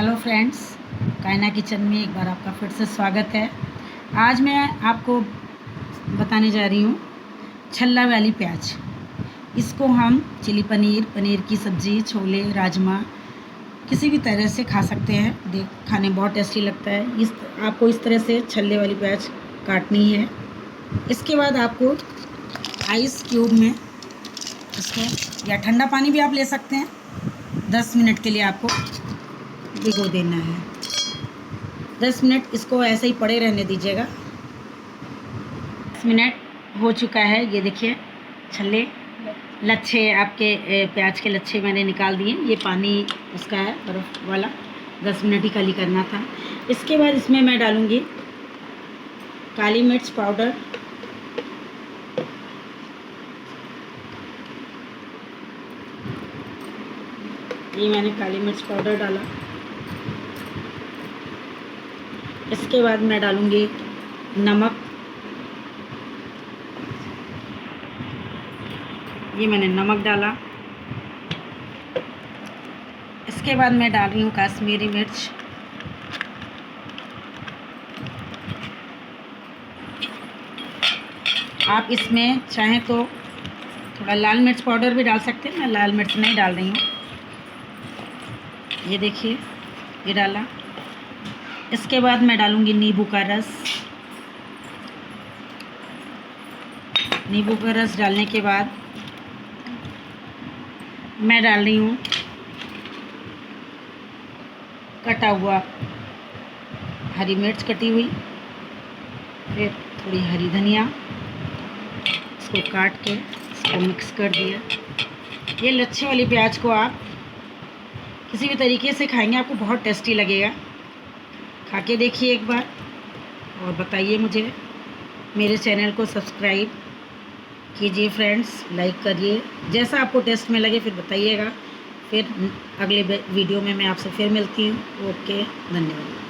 Hello friends, कायना kitchen में एक बार आपका फिर से स्वागत है। आज मैं आपको बताने जा रही हूँ छल्ला वाली प्याज। इसको हम चिली पनीर, पनीर की सब्ज़ी, छोले, राजमा किसी भी तरह से खा सकते हैं। खाने में बहुत टेस्टी लगता है। आपको इस तरह से छल्ले वाली प्याज काटनी है। इसके बाद आपको आइस क्यूब में इसको, या ठंडा पानी भी आप ले सकते हैं, 10 मिनट के लिए आपको भिगो देना है। 10 मिनट इसको ऐसे ही पड़े रहने दीजिएगा। 10 मिनट हो चुका है। ये देखिए छल्ले, लच्छे, आपके प्याज के लच्छे मैंने निकाल दिए। ये पानी उसका है बर्फ़ वाला, 10 मिनट ही खाली करना था। इसके बाद इसमें मैं डालूँगी काली मिर्च पाउडर, ये मैंने काली मिर्च पाउडर डाला। इसके बाद मैं डालूँगी नमक, ये मैंने नमक डाला। इसके बाद मैं डाल रही हूँ कश्मीरी मिर्च, आप इसमें चाहें तो थोड़ा लाल मिर्च पाउडर भी डाल सकते हैं। मैं लाल मिर्च नहीं डाल रही हूँ। ये देखिए, ये डाला। इसके बाद मैं डालूँगी नींबू का रस। नींबू का रस डालने के बाद मैं डाल रही हूँ कटा हुआ हरी मिर्च कटी हुई, फिर थोड़ी हरी धनिया, इसको काट के इसको मिक्स कर दिया। ये लच्छे वाली प्याज को आप किसी भी तरीके से खाएंगे, आपको बहुत टेस्टी लगेगा। खा के देखिए एक बार और बताइए मुझे। मेरे चैनल को सब्सक्राइब कीजिए फ्रेंड्स, लाइक करिए। जैसा आपको टेस्ट में लगे फिर बताइएगा। फिर अगले वीडियो में मैं आपसे फिर मिलती हूँ। ओके, धन्यवाद।